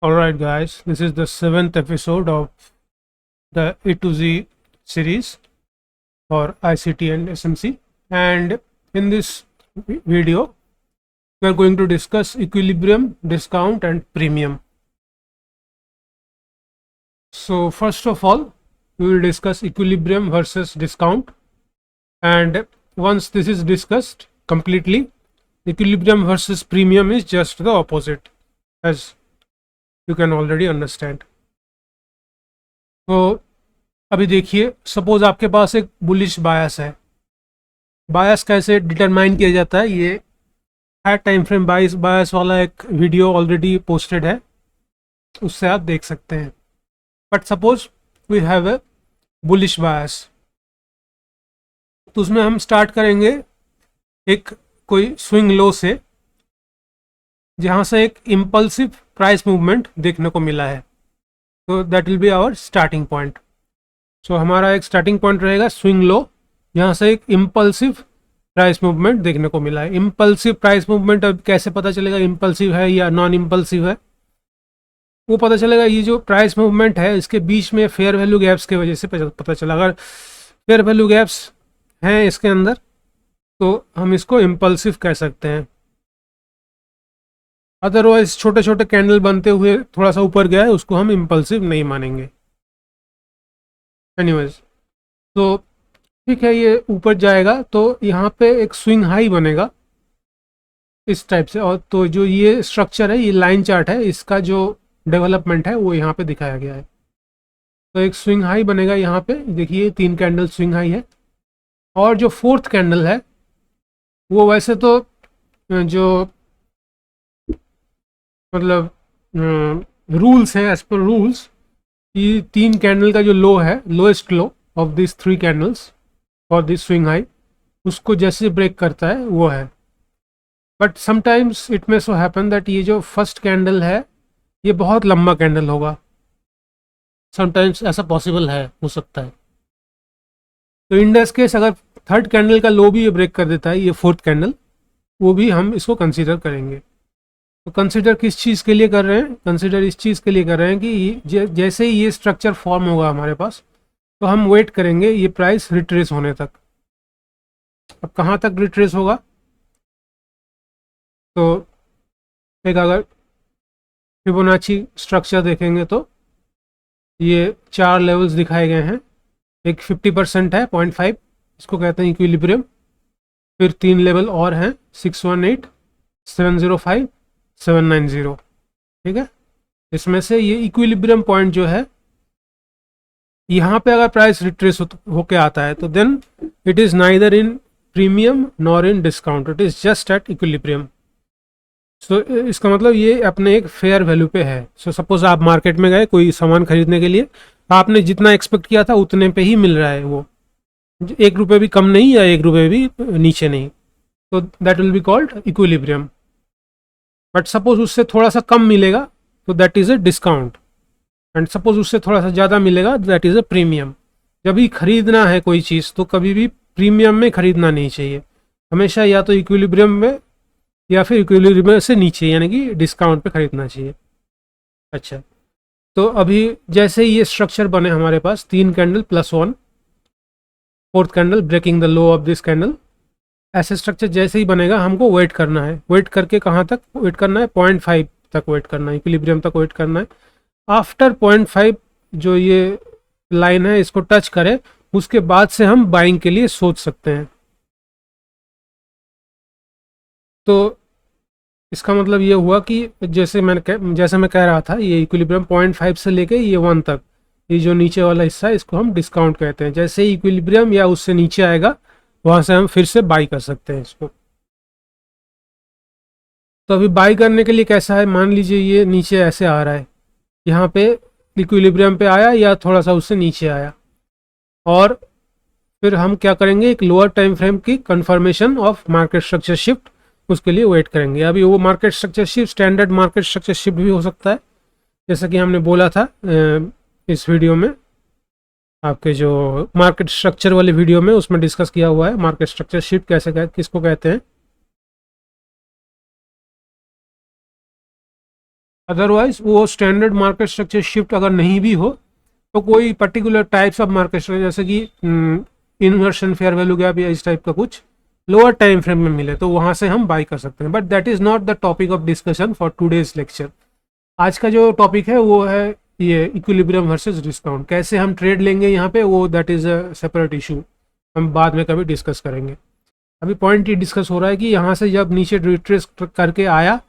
Alright, guys, this is the seventh episode of the A to Z series for ICT and SMC. And in this video, we are going to discuss equilibrium, discount, and premium. So, first of all, we will discuss equilibrium versus discount. And once this is discussed completely, equilibrium versus premium is just the opposite, as you can already understand. तो अभी देखिए, suppose आपके पास एक bullish बायस है. बायस कैसे determine किया जाता है, ये हाई टाइम फ्रेम बायस वाला एक वीडियो ऑलरेडी पोस्टेड है, उससे आप देख सकते हैं. But suppose we have a bullish bias, तो उसमें हम स्टार्ट करेंगे एक कोई स्विंग लो से, जहाँ से एक इम्पल्सिव प्राइस मूवमेंट देखने को मिला है. तो that will be our starting point. So हमारा एक स्टार्टिंग पॉइंट रहेगा स्विंग लो, यहाँ से एक इम्पल्सिव प्राइस मूवमेंट देखने को मिला है. इम्पल्सिव प्राइस मूवमेंट अब कैसे पता चलेगा इम्पल्सिव है या नॉन इम्पल्सिव है? वो पता चलेगा ये जो प्राइस मूवमेंट है इसके बीच में फेयर वैल्यू गैप्स की वजह से पता चला. अगर फेयर वैल्यू गैप्स हैं इसके अंदर तो हम इसको इम्पल्सिव कह सकते हैं. अदरवाइज छोटे छोटे कैंडल बनते हुए थोड़ा सा ऊपर गया है, उसको हम इम्पल्सिव नहीं मानेंगे. एनीवेज, तो ठीक है, ये ऊपर जाएगा तो यहाँ पे एक स्विंग हाई बनेगा इस टाइप से. और तो जो ये स्ट्रक्चर है, ये लाइन चार्ट है, इसका जो डेवलपमेंट है वो यहाँ पे दिखाया गया है. तो एक स्विंग हाई बनेगा यहाँ पे, देखिए 3 कैंडल स्विंग हाई है. और जो फोर्थ कैंडल है वो वैसे तो जो मतलब रूल्स हैं, एज पर रूल्स, ये 3 कैंडल का जो लो है, lowest low of this 3 candles और दिस स्विंग हाई, उसको जैसे ब्रेक करता है वो है. But sometimes it may so happen that ये जो फर्स्ट कैंडल है ये बहुत लंबा कैंडल होगा. समटाइम्स ऐसा पॉसिबल है, हो सकता है. तो इन दिस केस अगर थर्ड कैंडल का लो भी ये ब्रेक कर देता है, ये फोर्थ कैंडल, वो भी हम इसको कंसीडर करेंगे. तो कंसीडर किस चीज़ के लिए कर रहे हैं? कंसीडर इस चीज़ के लिए कर रहे हैं कि जैसे ही ये स्ट्रक्चर फॉर्म होगा हमारे पास, तो हम वेट करेंगे ये प्राइस रिट्रेस होने तक. अब कहाँ तक रिट्रेस होगा? तो एक अगर फिबोनाची स्ट्रक्चर देखेंगे तो ये 4 लेवल्स दिखाए गए हैं. एक 50% है 0.5, इसको कहते हैं इक्विलिब्रियम. फिर 3 लेवल और हैं, 618, 705, 790. ठीक है, इसमें से ये इक्विलिब्रियम पॉइंट जो है, यहाँ पे अगर प्राइस रिट्रेस होके आता है तो then it is neither in premium nor in discount, it is just at equilibrium. So इसका मतलब ये अपने एक फेयर वैल्यू पे है. सो सपोज आप मार्केट में गए कोई सामान खरीदने के लिए, आपने जितना एक्सपेक्ट किया था उतने पे ही मिल रहा है, वो 1 रुपये भी कम नहीं या 1 रुपये भी नीचे नहीं. तो that will be called equilibrium. But suppose उससे थोड़ा सा कम मिलेगा तो that is a discount. And suppose उससे थोड़ा सा ज़्यादा मिलेगा, दैट इज़ अ प्रीमियम. जब भी खरीदना है कोई चीज़ तो कभी भी प्रीमियम में खरीदना नहीं चाहिए, हमेशा या तो इक्विलिब्रियम में या फिर इक्विलिब्रियम से नीचे यानी कि डिस्काउंट पे खरीदना चाहिए. अच्छा, तो अभी जैसे ही ये स्ट्रक्चर बने हमारे पास 3 candle +1, fourth candle breaking the low of this candle, ऐसे स्ट्रक्चर जैसे ही बनेगा हमको वेट करना है. वेट करके कहाँ तक वेट करना है? 0.5 तक वेट करना है, इक्विलिब्रियम तक वेट करना है. आफ्टर 0.5 जो ये लाइन है इसको टच करे, उसके बाद से हम बाइंग के लिए सोच सकते हैं. तो इसका मतलब ये हुआ कि जैसे मैं कह रहा था, ये इक्विलिब्रियम 0.5 से लेके ये 1 तक, ये जो नीचे वाला हिस्सा है इसको हम डिस्काउंट कहते हैं. जैसे ही इक्विलिब्रियम या उससे नीचे आएगा वहाँ से हम फिर से बाई कर सकते हैं इसको. तो अभी बाई करने के लिए कैसा है? मान लीजिए ये नीचे ऐसे आ रहा है, यहाँ पे इक्विलिब्रियम पे आया या थोड़ा सा उससे नीचे आया, और फिर हम क्या करेंगे? एक लोअर टाइम फ्रेम की confirmation of market structure shift, उसके लिए वेट करेंगे. अभी वो market structure shift standard market structure shift भी हो सकता है, जैसा कि हमने बोला था इस वीडियो में, आपके जो मार्केट स्ट्रक्चर वाले वीडियो में उसमें डिस्कस किया हुआ है मार्केट स्ट्रक्चर शिफ्ट किसको कहते हैं. अदरवाइज वो स्टैंडर्ड मार्केट स्ट्रक्चर शिफ्ट अगर नहीं भी हो तो कोई particular types of market structure जैसे कि इन्वर्शन, फेयर वैल्यू गैप या इस टाइप का कुछ लोअर टाइम फ्रेम में मिले तो वहां से हम बाई कर सकते हैं। But that is not the topic of discussion for today's lecture. आज का जो टॉपिक है वो है ये इक्विलिब्रियम वर्सेस डिस्काउंट। कैसे हम ट्रेड लेंगे यहाँ पे, वो that is a separate issue, हम बाद में कभी डिस्कस करेंगे। अभी पॉइंट ये डिस्कस हो रहा है कि यहाँ से जब नीचे रिट्रेस करके आया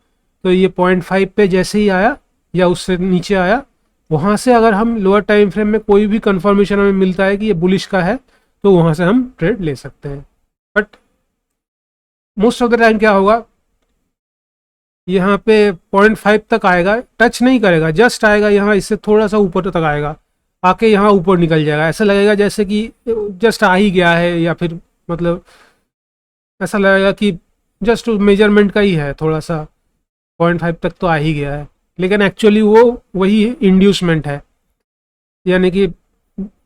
तो ये 0.5 पे जैसे ही आया या उससे नीचे आया, वहाँ से अगर हम लोअर टाइम फ्रेम में कोई भी कंफर्मेशन हमें मिलता है कि ये बुलिश का है तो वहाँ से हम ट्रेड ले सकते हैं। But most of the time क्या होगा, यहाँ पे 0.5 तक आएगा, टच नहीं करेगा, जस्ट आएगा यहाँ, इससे थोड़ा सा ऊपर तक आएगा, आके यहाँ ऊपर निकल जाएगा। ऐसा लगेगा जैसे कि जस्ट आ ही गया है, या फिर मतलब ऐसा लगेगा कि जस्ट मेजरमेंट का ही है, थोड़ा सा 0.5 तक तो आ ही गया है, लेकिन एक्चुअली वो वही इंड्यूसमेंट है। यानी कि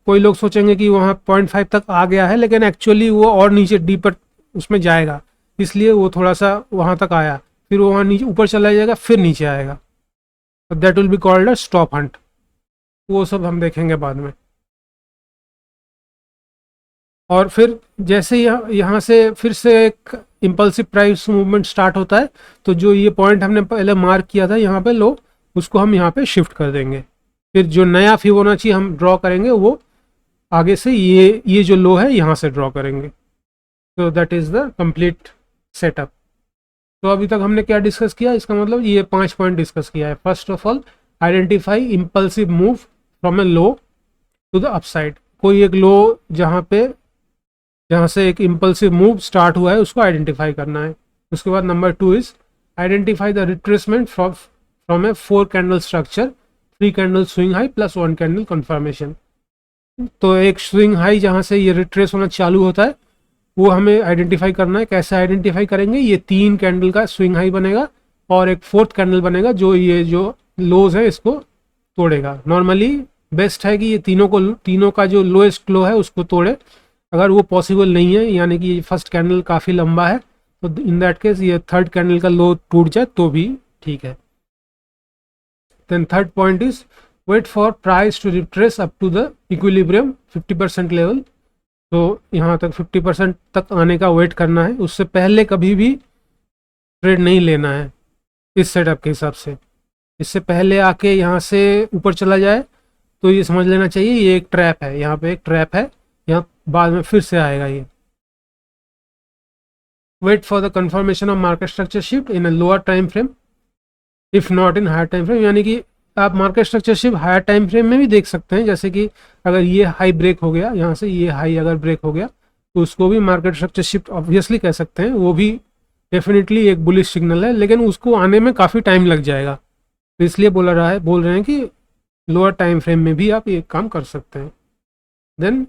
कोई लोग सोचेंगे कि वहाँ 0.5 तक आ गया है, लेकिन एक्चुअली वो और नीचे डीपर उसमें जाएगा, इसलिए वो थोड़ा सा वहाँ तक आया, फिर वो वहाँ नीचे ऊपर चला जाएगा, फिर नीचे आएगा। That will be called a stop Hunt. वो सब हम देखेंगे बाद में। और फिर जैसे यहाँ से फिर से एक इम्पल्सिव प्राइस मूवमेंट स्टार्ट होता है, तो जो ये पॉइंट हमने पहले मार्क किया था यहाँ पे लो, उसको हम यहाँ पे शिफ्ट कर देंगे। फिर जो नया फिबोनाची हम ड्रॉ करेंगे वो आगे से ये जो लो है यहाँ से ड्रॉ करेंगे। तो that is the complete setup. तो अभी तक हमने क्या डिस्कस किया, इसका मतलब ये 5 पॉइंट डिस्कस किया है। First of all, identify impulsive move from a low to the upside. कोई एक लो जहाँ से एक इम्पल्सिव मूव स्टार्ट हुआ है उसको आइडेंटिफाई करना है। उसके बाद number 2 is identify the retracement from a 4 candle structure, 3 candle swing high plus 1 candle confirmation. तो एक स्विंग हाई जहाँ से ये रिट्रेस होना चालू होता है वो हमें आइडेंटिफाई करना है। कैसे आइडेंटिफाई करेंगे, ये 3 कैंडल का स्विंग हाई बनेगा और एक 4th कैंडल बनेगा जो ये जो लोज है इसको तोड़ेगा। नॉर्मली बेस्ट है कि ये तीनों का जो लोएस्ट लो है उसको तोड़े। अगर वो पॉसिबल नहीं है, यानी कि ये फर्स्ट कैंडल काफ़ी लंबा है, तो इन दैट केस ये 3rd कैंडल का लो टूट जाए तो भी ठीक है। Then 3rd point is wait for price to retrace up to the equilibrium 50% level. तो यहाँ तक 50% तक आने का वेट करना है, उससे पहले कभी भी ट्रेड नहीं लेना है इस सेटअप के हिसाब से। इससे पहले आके यहाँ से ऊपर चला जाए तो ये समझ लेना चाहिए ये एक ट्रैप है, यहाँ पे एक ट्रैप है, यहाँ बाद में फिर से आएगा ये। Wait for the confirmation of market structure shift in a lower time frame if not in higher time frame. यानी कि आप market structure shift higher time frame में भी देख सकते हैं, जैसे कि अगर ये हाई ब्रेक हो गया, यहाँ से ये हाई अगर ब्रेक हो गया तो उसको भी मार्केट स्ट्रक्चर शिफ्ट ऑब्वियसली कह सकते हैं। वो भी डेफिनेटली एक बुलिश सिग्नल है, लेकिन उसको आने में काफ़ी टाइम लग जाएगा, तो इसलिए बोल रहे हैं कि लोअर टाइम फ्रेम में भी आप ये काम कर सकते हैं। Then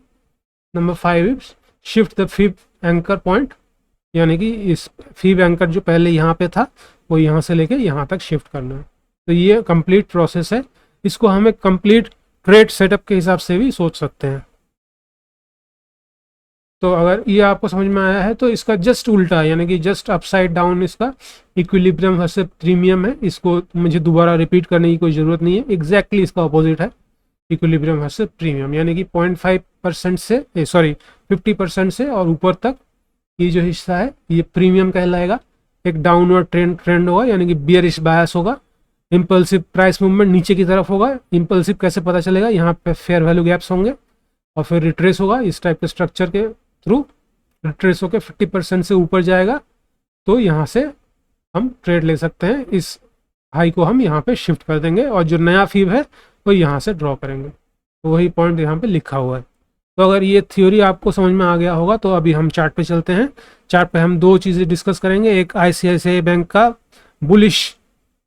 number 5 is shift the fib anchor point. यानी कि इस फीब एंकर जो पहले यहाँ पे था वो यहाँ से लेके यहाँ तक शिफ्ट करना है। तो ये कंप्लीट प्रोसेस है, इसको हमें कंप्लीट ट्रेड सेटअप के हिसाब से भी सोच सकते हैं। तो अगर ये आपको समझ में आया है तो इसका जस्ट उल्टा है, यानी कि जस्ट अपसाइड डाउन इसका इक्विलिब्रियम वर्सेस प्रीमियम है। इसको मुझे दोबारा रिपीट करने की कोई ज़रूरत नहीं है, एग्जैक्टली इसका अपोजिट है इक्विलिब्रियम वर्सेस प्रीमियम। यानी कि 0.5% से 50% से और ऊपर तक ये जो हिस्सा है ये प्रीमियम कहलाएगा। एक डाउनवर्ड ट्रेंड होगा, यानी कि बियरिश बायस होगा। इम्पल्सिव प्राइस मूवमेंट नीचे की तरफ होगा। इम्पल्सिव कैसे पता चलेगा, यहाँ पे फेयर वैल्यू गैप्स होंगे और फिर रिट्रेस होगा इस टाइप के स्ट्रक्चर के थ्रू। रिट्रेस होकर 50% से ऊपर जाएगा तो यहाँ से हम ट्रेड ले सकते हैं। इस हाई को हम यहाँ पे शिफ्ट कर देंगे और जो नया फीब है वो यहाँ से ड्रॉ करेंगे। तो वही पॉइंट यहाँ पे लिखा हुआ है। तो अगर ये थ्योरी आपको समझ में आ गया होगा तो अभी हम चार्ट पे चलते हैं। चार्ट पे हम 2 चीज़ें डिस्कस करेंगे। एक ICICI बैंक का बुलिश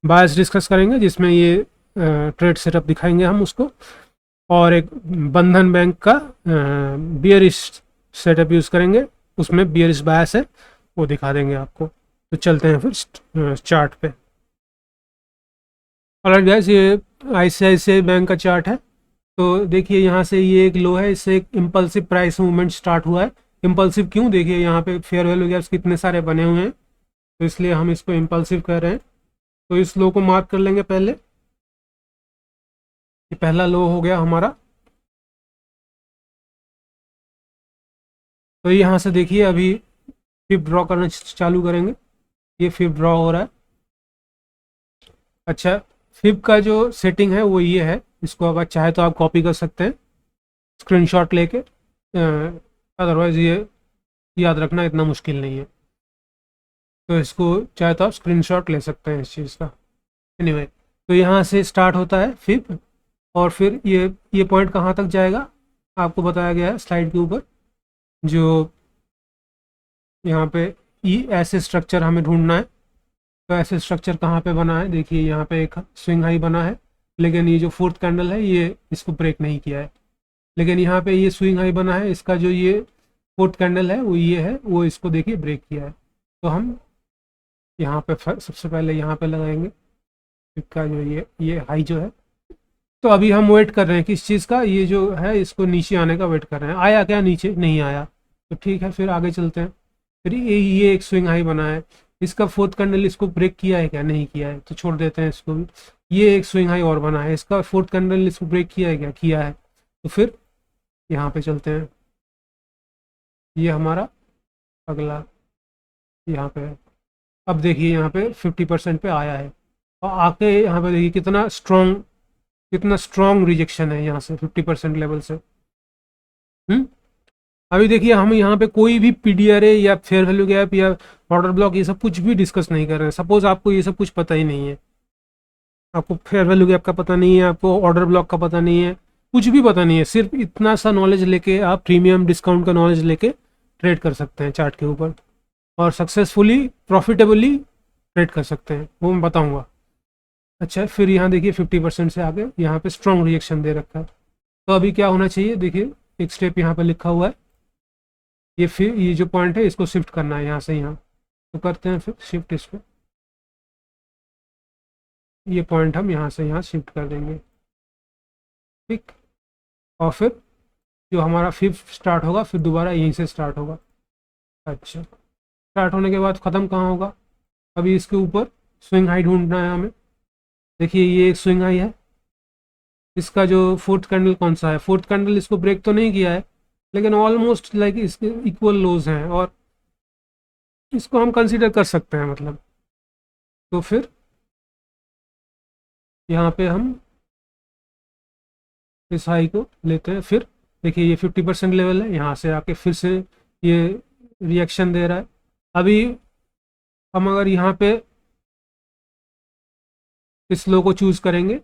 बायस डिस्कस करेंगे जिसमें ये ट्रेड सेटअप दिखाएंगे हम उसको, और एक बंधन बैंक का बियरिश सेटअप यूज़ करेंगे, उसमें बियरिश बायस है वो दिखा देंगे आपको। तो चलते हैं फिर चार्ट पे। ऑलराइट गाइस, ये ICICI बैंक का चार्ट है। तो देखिए यहाँ से ये एक लो है, इससे एक इम्पल्सिव प्राइस मूवमेंट स्टार्ट हुआ है। इम्पल्सिव क्यों, देखिए यहाँ पे फेयर वैल्यू गैप्स कितने सारे बने हुए हैं, तो इसलिए हम इसको इम्पल्सिव कह रहे हैं। तो इस लो को मार्क कर लेंगे पहले, ये पहला लो हो गया हमारा। तो यहाँ से देखिए अभी फिर ड्रॉ करना चालू करेंगे, ये फिर ड्रॉ हो रहा है। अच्छा, फिब का जो सेटिंग है वो ये है, इसको अगर चाहे तो आप कॉपी कर सकते हैं स्क्रीनशॉट लेके, अदरवाइज़ ये याद रखना इतना मुश्किल नहीं है, तो इसको चाहे तो आप स्क्रीनशॉट ले सकते हैं इस चीज़ का। एनीवे, तो यहाँ से स्टार्ट होता है फिब, और फिर ये पॉइंट कहाँ तक जाएगा आपको बताया गया है स्लाइड के ऊपर। जो यहाँ पे ऐसे स्ट्रक्चर हमें ढूंढना है, तो ऐसे स्ट्रक्चर कहाँ पे बना है, देखिए यहाँ पे एक स्विंग हाई बना है, लेकिन ये जो फोर्थ कैंडल है ये इसको ब्रेक नहीं किया है। लेकिन यहाँ पे ये स्विंग हाई बना है, इसका जो ये फोर्थ कैंडल है वो ये है, वो इसको देखिए ब्रेक किया है। तो हम यहाँ पे सबसे पहले यहाँ पे लगाएंगे इसका जो ये हाई जो है। तो अभी हम वेट कर रहे हैं किस चीज़ का, ये जो है इसको नीचे आने का वेट कर रहे हैं। आया क्या, नीचे नहीं आया, तो ठीक है फिर आगे चलते हैं। फिर ये एक स्विंग हाई बना है, इसका फोर्थ कैंडल इसको ब्रेक किया है क्या, नहीं किया है, तो छोड़ देते हैं इसको भी। ये एक स्विंग हाई और बना है, इसका फोर्थ कैंडल इसको ब्रेक किया है क्या, किया है, तो फिर यहाँ पे चलते हैं। ये हमारा अगला यहाँ पे है। अब देखिए यहाँ पे 50% पे आया है, और आके यहाँ पे देखिए कितना स्ट्रॉन्ग रिजेक्शन है यहाँ से 50% लेवल से। अभी देखिए हम यहाँ पे कोई भी पीडीआरए या फेयर वैल्यू गैप या ऑर्डर ब्लॉक ये सब कुछ भी डिस्कस नहीं कर रहे हैं। सपोज आपको ये सब कुछ पता ही नहीं है, आपको फेयर वैल्यू गैप का पता नहीं है, आपको ऑर्डर ब्लॉक का पता नहीं है, कुछ भी पता नहीं है, सिर्फ इतना सा नॉलेज लेके आप प्रीमियम डिस्काउंट का नॉलेज लेके ट्रेड कर सकते हैं चार्ट के ऊपर, और सक्सेसफुली प्रॉफिटेबली ट्रेड कर सकते हैं, वो मैं बताऊँगा। अच्छा, फिर यहाँ देखिए 50% से आगे यहाँ पे स्ट्रॉन्ग रिएक्शन दे रखा है। तो अभी क्या होना चाहिए, देखिए एक स्टेप यहाँ पे लिखा हुआ है, ये फिर ये जो पॉइंट है इसको शिफ्ट करना है यहाँ से यहाँ, तो करते हैं फिर शिफ्ट इस पर। ये पॉइंट हम यहाँ से यहाँ शिफ्ट कर देंगे, ठीक। और फिर जो हमारा फिफ्थ स्टार्ट होगा फिर दोबारा यहीं से स्टार्ट होगा। अच्छा, स्टार्ट होने के बाद ख़त्म कहाँ होगा, अभी इसके ऊपर स्विंग हाई ढूंढना है हमें। देखिए ये एक स्विंग हाई है, इसका जो फोर्थ कैंडल कौन सा है, फोर्थ कैंडल इसको ब्रेक तो नहीं किया है, लेकिन ऑलमोस्ट लाइक इसके इक्वल लोज हैं, और इसको हम कंसीडर कर सकते हैं मतलब। तो फिर यहाँ पे हम इस हाई को लेते हैं। फिर देखिए ये 50% लेवल है, यहाँ से आके फिर से ये रिएक्शन दे रहा है। अभी हम अगर यहाँ पे इस लो को चूज़ करेंगे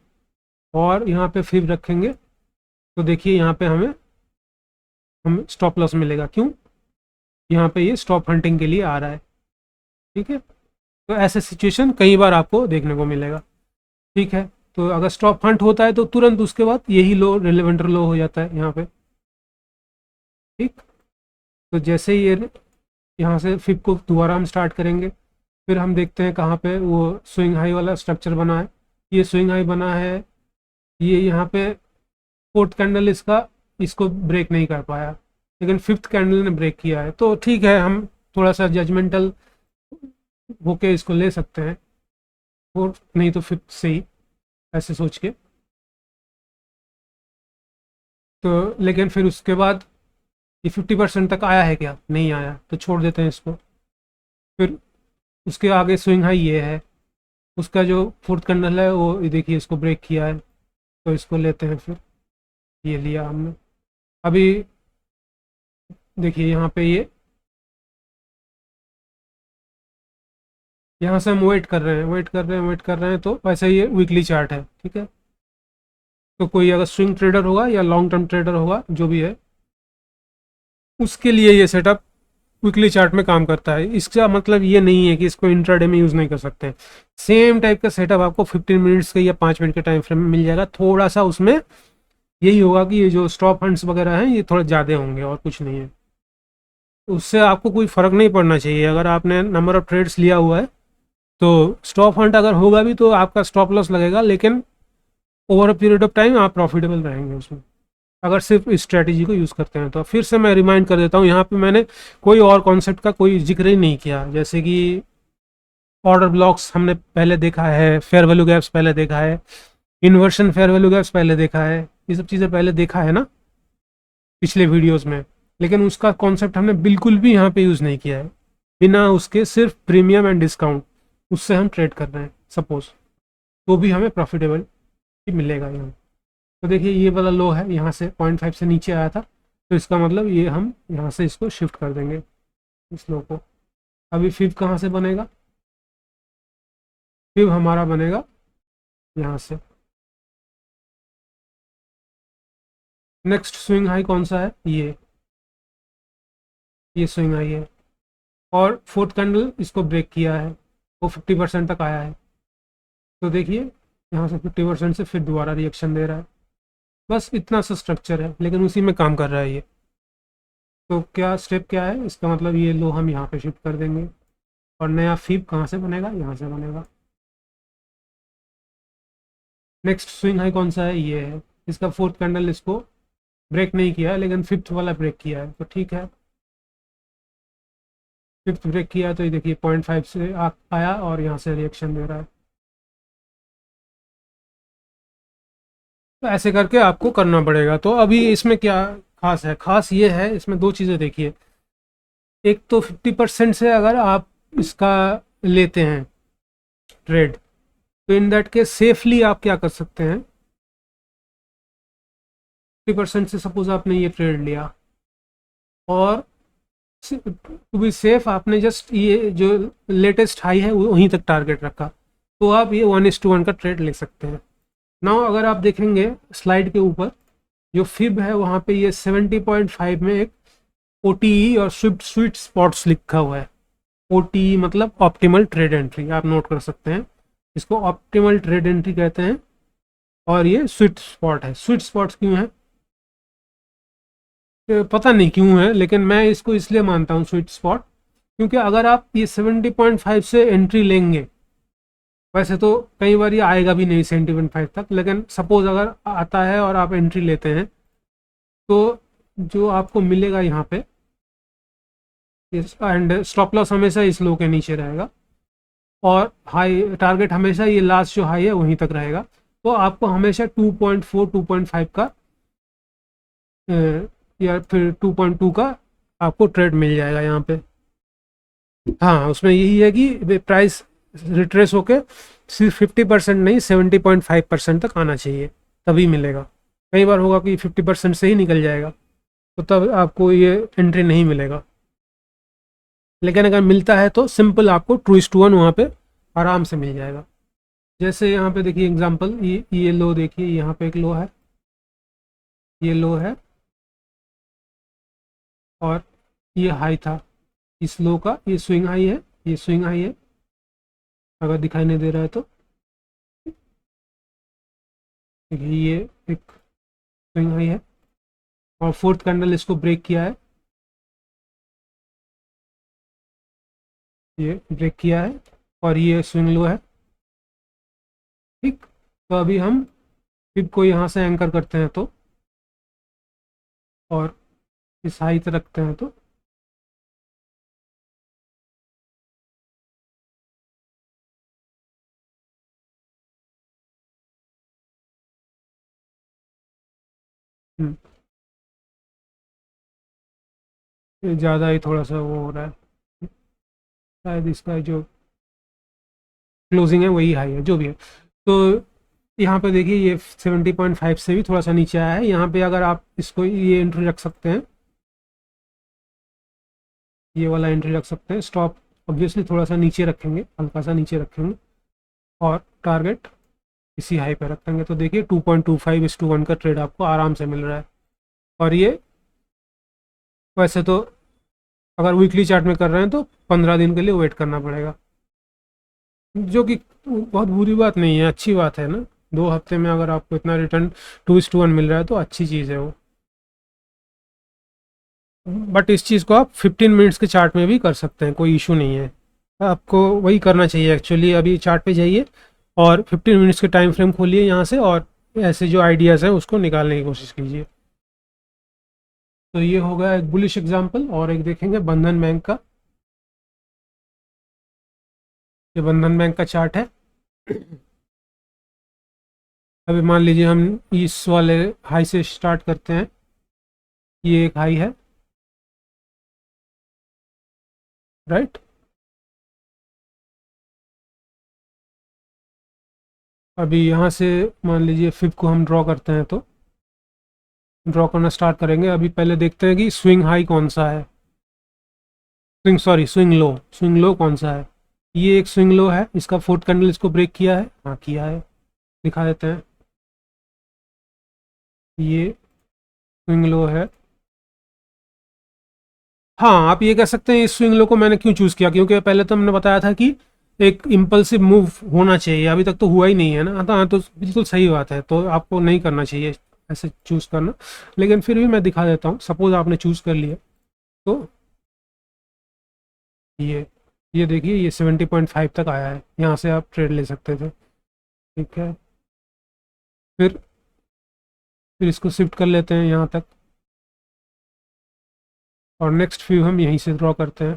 और यहाँ पे फिर रखेंगे, तो देखिए यहाँ पे हमें स्टॉप लॉस मिलेगा। क्यों, यहाँ पे ये स्टॉप हंटिंग के लिए आ रहा है, ठीक है। तो ऐसे सिचुएशन कई बार आपको देखने को मिलेगा, ठीक है। तो अगर स्टॉप हंट होता है तो तुरंत उसके बाद यही लो रिलेवेंट लो हो जाता है यहाँ पे, ठीक। तो जैसे ही ये यहाँ से फिप को दोबारा हम स्टार्ट करेंगे, फिर हम देखते हैं कहाँ पे वो स्विंग हाई वाला स्ट्रक्चर बना है। ये स्विंग हाई बना है, ये यहाँ पे फोर्थ कैंडल इसको ब्रेक नहीं कर पाया, लेकिन फिफ्थ कैंडल ने ब्रेक किया है, तो ठीक है, हम थोड़ा सा जजमेंटल होके इसको ले सकते हैं, और नहीं तो फिफ्थ से ही ऐसे सोच के। तो लेकिन फिर उसके बाद ये 50% तक आया है क्या, नहीं आया, तो छोड़ देते हैं इसको। फिर उसके आगे स्विंग हाई ये है, उसका जो फोर्थ कैंडल है वो देखिए इसको ब्रेक किया है, तो इसको लेते हैं। फिर ये लिया हमने। अभी देखिए यहाँ पे यहाँ से हम वेट कर रहे हैं, तो वैसे ये वीकली चार्ट है, ठीक है। तो कोई अगर स्विंग ट्रेडर होगा या लॉन्ग टर्म ट्रेडर होगा, जो भी है, उसके लिए ये सेटअप वीकली चार्ट में काम करता है। इसका मतलब ये नहीं है कि इसको इंट्राडे में यूज़ नहीं कर सकते। सेम टाइप का सेटअप आपको 15 मिनट्स के या 5 मिनट के टाइम फ्रेम में मिल जाएगा। थोड़ा सा उसमें यही होगा कि ये जो स्टॉप फंड्स वगैरह हैं ये थोड़े ज़्यादा होंगे, और कुछ नहीं है। उससे आपको कोई फ़र्क नहीं पड़ना चाहिए। अगर आपने नंबर ऑफ़ ट्रेड्स लिया हुआ है तो स्टॉप फंड अगर होगा भी तो आपका स्टॉप लॉस लगेगा, लेकिन over a period of time आप प्रॉफिटेबल रहेंगे उसमें, अगर सिर्फ इस स्ट्रैटेजी को यूज़ करते हैं। तो फिर से मैं रिमाइंड कर देता हूँ, यहाँ पे मैंने कोई और कॉन्सेप्ट का कोई जिक्र ही नहीं किया, जैसे कि ऑर्डर ब्लॉक्स हमने पहले देखा है, फेयर वैल्यू गैप्स पहले देखा है, इन्वर्शन फेयर वैल्यू गैप्स पहले देखा है, ये सब चीज़ें पहले देखा है ना पिछले वीडियोस में, लेकिन उसका कॉन्सेप्ट हमने बिल्कुल भी यहाँ पे यूज़ नहीं किया है। बिना उसके सिर्फ प्रीमियम एंड डिस्काउंट उससे हम ट्रेड कर रहे हैं सपोज, तो भी हमें प्रॉफिटेबल ही मिलेगा यहाँ। तो देखिए ये वाला लो है, यहाँ से 0.5 से नीचे आया था, तो इसका मतलब ये हम यहाँ से इसको शिफ्ट कर देंगे इस लो को। अभी फिब कहाँ से बनेगा, फिब हमारा बनेगा यहाँ से। नेक्स्ट स्विंग हाई कौन सा है, ये स्विंग हाई है, और फोर्थ कैंडल इसको ब्रेक किया है, वो 50% तक आया है। तो देखिए यहाँ से 50% से फिर दोबारा रिएक्शन दे रहा है। बस इतना सा स्ट्रक्चर है, लेकिन उसी में काम कर रहा है ये। तो क्या स्टेप क्या है इसका, मतलब ये लो हम यहाँ पे शिफ्ट कर देंगे, और नया फीब कहाँ से बनेगा, यहाँ से बनेगा। नेक्स्ट स्विंग हाई कौन सा है, ये है, इसका फोर्थ कैंडल इसको ब्रेक नहीं किया है, लेकिन फिफ्थ वाला ब्रेक किया है, तो ठीक है। फिफ्थ ब्रेक किया है तो ये देखिए 0.5 से आया और यहाँ से रिएक्शन दे रहा है। तो ऐसे करके आपको करना पड़ेगा। तो अभी इसमें क्या खास है, खास ये है इसमें दो चीज़ें देखिए। एक तो 50% से अगर आप इसका लेते हैं ट्रेड, तो इन दैट केस सेफली आप क्या कर सकते हैं, 50% से सपोज आपने ये ट्रेड लिया, और टू बी सेफ आपने जस्ट ये जो लेटेस्ट हाई है वहीं तक टारगेट रखा, तो आप ये 1:1 का ट्रेड ले सकते हैं। नाउ अगर आप देखेंगे स्लाइड के ऊपर जो फिब है वहाँ पे ये 70.5 में एक OTE और स्वीट स्पॉट्स लिखा हुआ है। OTE मतलब ऑप्टिमल ट्रेड एंट्री, आप नोट कर सकते हैं, इसको ऑप्टिमल ट्रेड एंट्री कहते हैं। और ये स्वीट स्पॉट है। स्वीट स्पॉट्स क्यों है, तो पता नहीं क्यों है, लेकिन मैं इसको इसलिए मानता हूँ स्वीट स्पॉट, क्योंकि अगर आप ये 70.5 से एंट्री लेंगे, वैसे तो कई बार ये आएगा भी नहीं 70.5 तक, लेकिन सपोज अगर आता है और आप एंट्री लेते हैं, तो जो आपको मिलेगा यहाँ पे, एंड स्टॉप लॉस हमेशा इस लो के नीचे रहेगा, और हाई टारगेट हमेशा ये लास्ट जो हाई है वहीं तक रहेगा। तो आपको हमेशा 2.4 2.5 का या फिर 2.2 का आपको ट्रेड मिल जाएगा यहाँ पे। हाँ उसमें यही है कि प्राइस रिट्रेस होके सिर्फ 50% नहीं 70.5% तक आना चाहिए, तभी मिलेगा। कई बार होगा कि 50% से ही निकल जाएगा, तो तब आपको ये एंट्री नहीं मिलेगा। लेकिन अगर मिलता है तो सिंपल आपको 2:1 वहाँ पे आराम से मिल जाएगा। जैसे यहाँ पे देखिए एग्जांपल, ये लो देखिए, यहाँ पे एक लो है, ये लो है, और ये हाई था इस लो का, ये स्विंग हाई है, ये स्विंग हाई है, अगर दिखाई नहीं दे रहा है तो देखिए ये एक स्विंग हाई है, और फोर्थ कैंडल इसको ब्रेक किया है, ये ब्रेक किया है, और ये स्विंग लो है, ठीक। तो अभी हम फिब को यहाँ से एंकर करते हैं तो, और इस हाई तक रखते हैं तो ये ज़्यादा ही थोड़ा सा वो हो रहा है, शायद इसका जो क्लोजिंग है वही हाई है, जो भी है। तो यहाँ पे देखिए ये 70.5 से भी थोड़ा सा नीचे आया है, यहाँ पे अगर आप इसको ये एंट्री रख सकते हैं, ये वाला एंट्री रख सकते हैं। स्टॉप ऑब्वियसली थोड़ा सा नीचे रखेंगे, हल्का सा नीचे रखेंगे, और टारगेट इसी हाई पे रखेंगे, तो देखिए 2.25:1 का ट्रेड आपको आराम से मिल रहा है। और ये वैसे तो अगर वीकली चार्ट में कर रहे हैं तो 15 दिन के लिए वेट करना पड़ेगा, जो कि बहुत बुरी बात नहीं है, अच्छी बात है ना। 2 हफ्ते में अगर आपको इतना रिटर्न 2:1 मिल रहा है तो अच्छी चीज़ है वो। बट इस चीज़ को आप 15 मिनट्स के चार्ट में भी कर सकते हैं, कोई इशू नहीं है। आपको वही करना चाहिए एक्चुअली। अभी चार्ट पे जाइए और 15 मिनट्स के टाइम फ्रेम खोलिए यहाँ से, और ऐसे जो आइडियाज़ हैं उसको निकालने की कोशिश कीजिए। तो ये हो गया एक बुलिश एग्जांपल, और एक देखेंगे बंधन बैंक का। ये बंधन बैंक का चार्ट है। अभी मान लीजिए हम इस वाले हाई से स्टार्ट करते हैं, ये एक हाई है, राइट। अभी यहाँ से मान लीजिए फिब को हम ड्रॉ करते हैं, तो ड्रॉ करना स्टार्ट करेंगे। अभी पहले देखते हैं कि स्विंग हाई कौन सा है, स्विंग लो कौन सा है। ये एक स्विंग लो है, इसका फोर्थ कैंडल इसको ब्रेक किया है, हाँ किया है, दिखा देते हैं। ये स्विंग लो है। हाँ, आप ये कह सकते हैं इस स्विंग लो को मैंने क्यों चूज़ किया, क्योंकि पहले तो हमने बताया था कि एक इम्पल्सिव मूव होना चाहिए, अभी तक तो हुआ ही नहीं है ना। हाँ तो बिल्कुल सही बात है, तो आपको नहीं करना चाहिए ऐसे चूज़ करना, लेकिन फिर भी मैं दिखा देता हूँ। सपोज आपने चूज़ कर लिया, तो ये ये देखिए, ये 70.5 तक आया है, यहाँ से आप ट्रेड ले सकते थे, ठीक है। फिर फिर इसको शिफ्ट कर लेते हैं यहाँ तक, और नेक्स्ट व्यू हम यहीं से ड्रॉ करते हैं।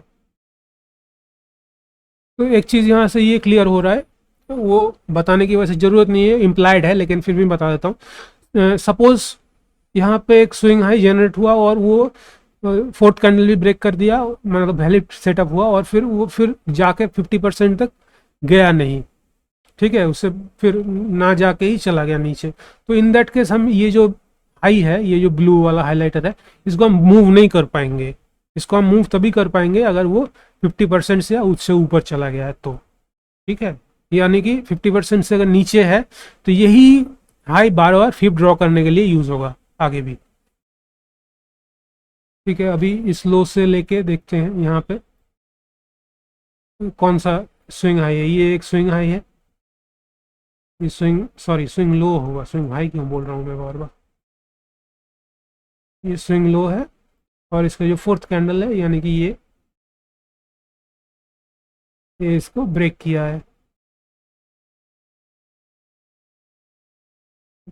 तो एक चीज़ यहाँ से ये क्लियर हो रहा है, वो बताने की वैसे ज़रूरत नहीं है, इम्प्लाइड है, लेकिन फिर भी बता देता हूँ। सपोज यहाँ पे एक स्विंग हाई जनरेट हुआ और वो फोर्थ कैंडल भी ब्रेक कर दिया, मतलब वैलिड सेटअप हुआ, और फिर वो फिर जाके 50% तक गया नहीं, ठीक है, उससे फिर ना जाके ही चला गया नीचे। तो इन दैट केस हम ये जो हाई है, ये जो ब्लू वाला हाईलाइटर है, इसको हम मूव नहीं कर पाएंगे। इसको हम मूव तभी कर पाएंगे अगर वो 50% से या उससे ऊपर चला गया है तो, ठीक है। यानी कि 50% से अगर नीचे है तो यही हाई बार बार फिर ड्रॉ करने के लिए यूज होगा आगे भी, ठीक है। अभी इस लो से लेके देखते हैं यहाँ पे कौन सा स्विंग हाई है। ये एक स्विंग हाई है, ये स्विंग लो होगा, स्विंग हाई क्यों बोल रहा हूँ मैं बार बार। ये स्विंग लो है, और इसका जो फोर्थ कैंडल है, यानी कि ये इसको ब्रेक किया है।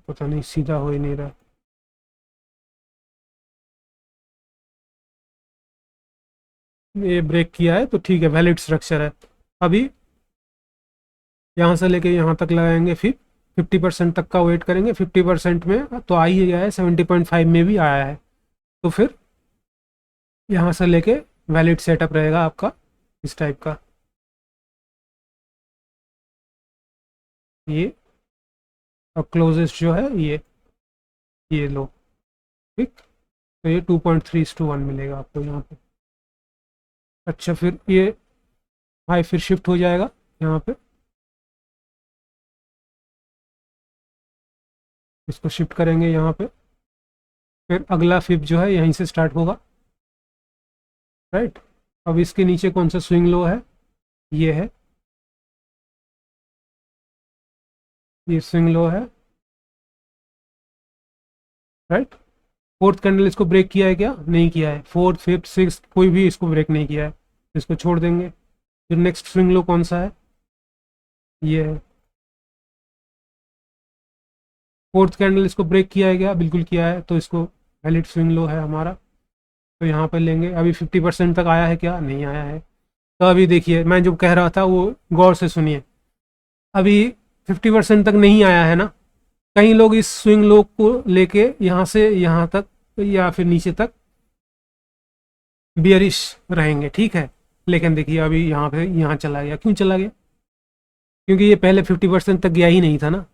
पता नहीं सीधा हो ही नहीं रहा, ये ब्रेक किया है तो ठीक है, वैलिड स्ट्रक्चर है। अभी यहाँ से लेके यहाँ तक लगाएंगे, फिर 50% तक का वेट करेंगे। 50% में तो आ ही गया है, 70.5 में भी आया है, तो फिर यहाँ से लेके वैलिड सेटअप रहेगा आपका इस टाइप का। ये और क्लोजेस्ट जो है ये लो, ठीक। तो ये 2.3:1 मिलेगा आपको यहाँ पे। अच्छा, फिर ये हाई फिर शिफ्ट हो जाएगा यहाँ पे, इसको शिफ्ट करेंगे यहाँ पे। फिर अगला फिप जो है यहीं से स्टार्ट होगा, राइट। अब इसके नीचे कौन सा स्विंग लो है, ये है, ये स्विंग लो है, राइट। फोर्थ कैंडल इसको ब्रेक किया है क्या, नहीं किया है। फोर्थ फिफ्थ सिक्स कोई भी इसको ब्रेक नहीं किया है, इसको छोड़ देंगे। फिर नेक्स्ट स्विंग लो कौन सा है, ये है। फोर्थ कैंडल इसको ब्रेक किया है क्या, बिल्कुल किया है, तो इसको वैलिड स्विंग लो है हमारा, तो यहाँ पर लेंगे। अभी 50% तक आया है क्या, नहीं आया है। तो अभी देखिए, मैं जो कह रहा था वो गौर से सुनिए। अभी 50% तक नहीं आया है ना, कई लोग इस स्विंग लो को लेके यहाँ से यहाँ तक या फिर नीचे तक बियरिश रहेंगे, ठीक है। लेकिन देखिए अभी यहाँ पे यहाँ चला गया, क्यों चला गया, क्योंकि ये पहले 50% तक गया ही नहीं था ना।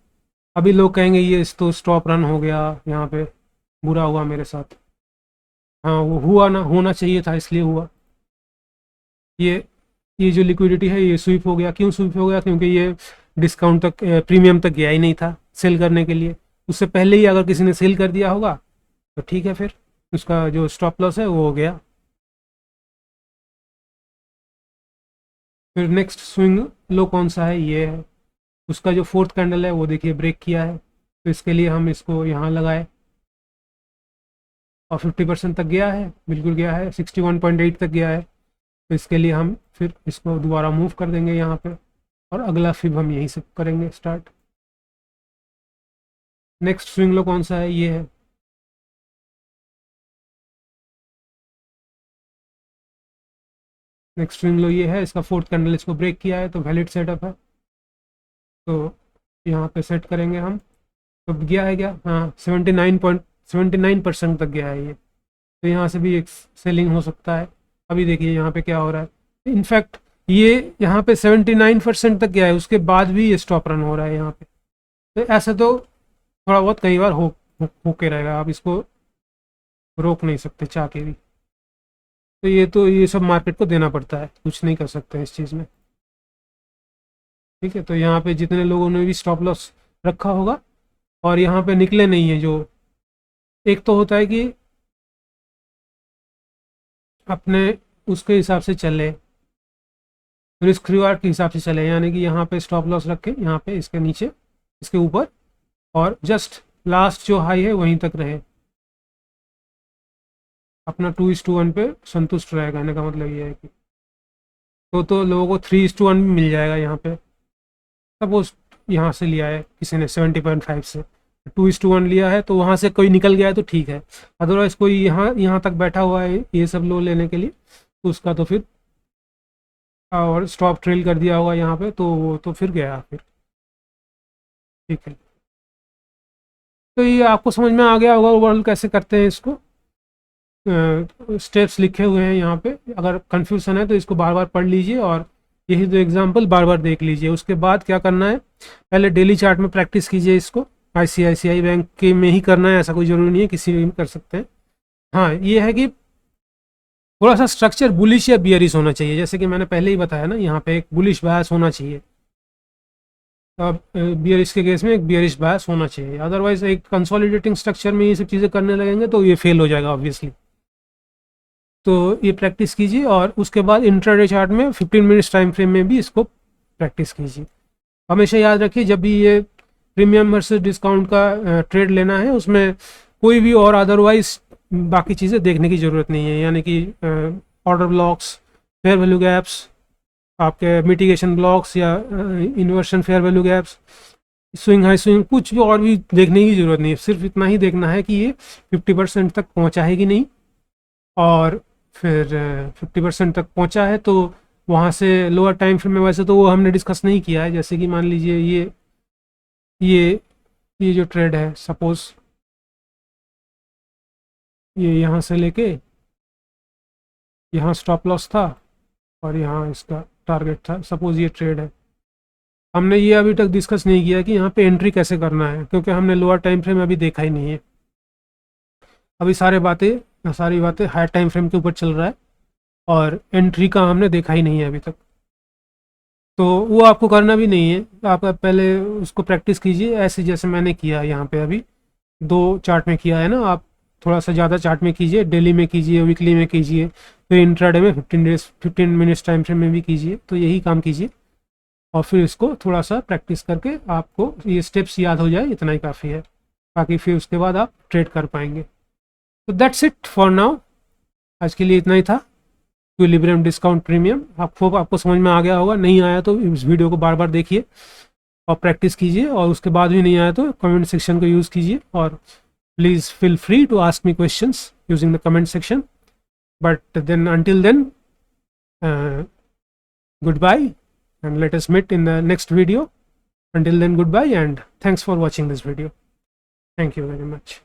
अभी लोग कहेंगे ये तो स्टॉप रन हो गया यहाँ पे, बुरा हुआ मेरे साथ। हाँ, वो हुआ ना, होना चाहिए था, इसलिए हुआ। ये ये जो लिक्विडिटी है ये स्वीप हो गया, क्यों स्वीप हो गया, क्योंकि ये डिस्काउंट तक, प्रीमियम तक गया ही नहीं था सेल करने के लिए। उससे पहले ही अगर किसी ने सेल कर दिया होगा तो ठीक है, फिर उसका जो स्टॉप लॉस है वो हो गया। फिर नेक्स्ट स्विंग लो कौन सा है, ये है। उसका जो फोर्थ कैंडल है वो देखिए ब्रेक किया है, तो इसके लिए हम इसको यहाँ लगाए, और 50% तक गया है, बिल्कुल गया है, 61.8 तक गया है। तो इसके लिए हम फिर इसको दोबारा मूव कर देंगे यहाँ पे, और अगला फिब हम यहीं से करेंगे स्टार्ट। नेक्स्ट स्विंग लो कौन सा है, ये है। नेक्स्ट स्विंग लो ये है, इसका फोर्थ कैंडल इसको ब्रेक किया है, तो वैलिड सेटअप है, तो यहाँ पे सेट करेंगे हम। तो गया है क्या, हाँ 79% तक गया है ये। तो यहाँ से भी एक सेलिंग हो सकता है। अभी देखिए यहाँ पे क्या हो रहा है, इनफैक्ट ये यहाँ पे 79% तक गया है, उसके बाद भी ये स्टॉप रन हो रहा है यहाँ पे। तो ऐसे तो थोड़ा बहुत कई बार होके रहेगा, आप इसको रोक नहीं सकते चाह के भी। तो ये सब मार्केट को देना पड़ता है, कुछ नहीं कर सकते इस चीज़ में। ठीक है, तो यहाँ पे जितने लोगों ने भी स्टॉप लॉस रखा होगा और यहाँ पे निकले नहीं है, जो एक तो होता है कि अपने उसके हिसाब से चले, रिस्क रिवार्ड के हिसाब से चले, यानी कि यहाँ पे स्टॉप लॉस रख के यहाँ पे इसके नीचे इसके ऊपर, और जस्ट लास्ट जो हाई है वहीं तक रहे, अपना 2:1 पे संतुष्ट रहे। कहने का मतलब ये है कि तो लोगों को 3:1 भी मिल जाएगा यहाँ पे। सपोज यहाँ से लिया है किसी ने 70.5 से 2:1 लिया है, तो वहाँ से कोई निकल गया है तो ठीक है, अदरवाइज कोई यहाँ तक बैठा हुआ है ये सब लो लेने के लिए, तो उसका तो फिर और स्टॉप ट्रेल कर दिया होगा यहाँ पे, तो वो तो फिर गया फिर। ठीक है, तो ये आपको समझ में आ गया होगा ओवरऑल कैसे करते हैं इसको। स्टेप्स लिखे हुए हैं यहाँ पे, अगर कन्फ्यूज़न है तो इसको बार बार पढ़ लीजिए और यही दो एग्जांपल बार बार देख लीजिए। उसके बाद क्या करना है, पहले डेली चार्ट में प्रैक्टिस कीजिए इसको। ICICI बैंक के में ही करना है, ऐसा कोई ज़रूरी नहीं है, किसी में भी कर सकते हैं। हाँ, ये है कि थोड़ा सा स्ट्रक्चर बुलिश या बियरिश होना चाहिए, जैसे कि मैंने पहले ही बताया ना, यहाँ पे एक बुलिश बायस होना चाहिए। अब बियरिश के केस में एक बियरिश बायस होना चाहिए, अदरवाइज एक कंसोलिडेटिंग स्ट्रक्चर में ये सब चीज़ें करने लगेंगे तो ये फेल हो जाएगा ऑब्वियसली। तो ये प्रैक्टिस कीजिए और उसके बाद इंट्राडे चार्ट में 15 मिनट्स टाइम फ्रेम में भी इसको प्रैक्टिस कीजिए। हमेशा याद रखिए, जब भी ये प्रीमियम वर्सेस डिस्काउंट का ट्रेड लेना है, उसमें कोई भी और अदरवाइज बाकी चीज़ें देखने की ज़रूरत नहीं है, यानी कि order blocks, fair value gaps, आपके मिटिगेशन ब्लॉक्स या inversion fair value gaps, swing high swing, कुछ भी और भी देखने की ज़रूरत नहीं है। सिर्फ इतना ही देखना है कि ये 50% तक पहुँचा है कि नहीं, और फिर 50% तक पहुंचा है तो वहाँ से लोअर टाइम फ्रेम में, वैसे तो वो हमने डिस्कस नहीं किया है, जैसे कि मान लीजिए ये ये जो ट्रेड है, सपोज ये यहाँ से लेके यहाँ स्टॉप लॉस था और यहाँ इसका टारगेट था, सपोज ये ट्रेड है। हमने ये अभी तक डिस्कस नहीं किया कि यहाँ पे एंट्री कैसे करना है, क्योंकि हमने लोअर टाइम फ्रेम अभी देखा ही नहीं है। अभी सारी बातें हायर टाइम फ्रेम के ऊपर चल रहा है और एंट्री का हमने देखा ही नहीं है अभी तक, तो वो आपको करना भी नहीं है। आप पहले उसको प्रैक्टिस कीजिए ऐसे जैसे मैंने किया यहाँ पे अभी 2 चार्ट में किया है ना। आप थोड़ा सा ज़्यादा चार्ट में कीजिए, डेली में कीजिए, वीकली में कीजिए, फिर इंट्राडे में 15 मिनट्स टाइम फ्रेम में भी कीजिए, तो यही काम कीजिए और फिर इसको थोड़ा सा प्रैक्टिस करके आपको ये स्टेप्स याद हो जाए, इतना ही काफ़ी है, बाकी फिर उसके बाद आप ट्रेड कर पाएंगे। तो दैट्स इट फॉर नाउ, आज के लिए इतना ही था। इक्विलिब्रियम डिस्काउंट प्रीमियम आपको समझ में आ गया होगा, नहीं आया तो इस वीडियो को बार बार देखिए और प्रैक्टिस कीजिए, और उसके बाद भी नहीं आया तो कमेंट सेक्शन को यूज़ कीजिए, और please feel free to ask me questions using the comment section. But then until then, goodbye and let us meet in the next video. Until then, goodbye and thanks for watching this video. Thank you very much.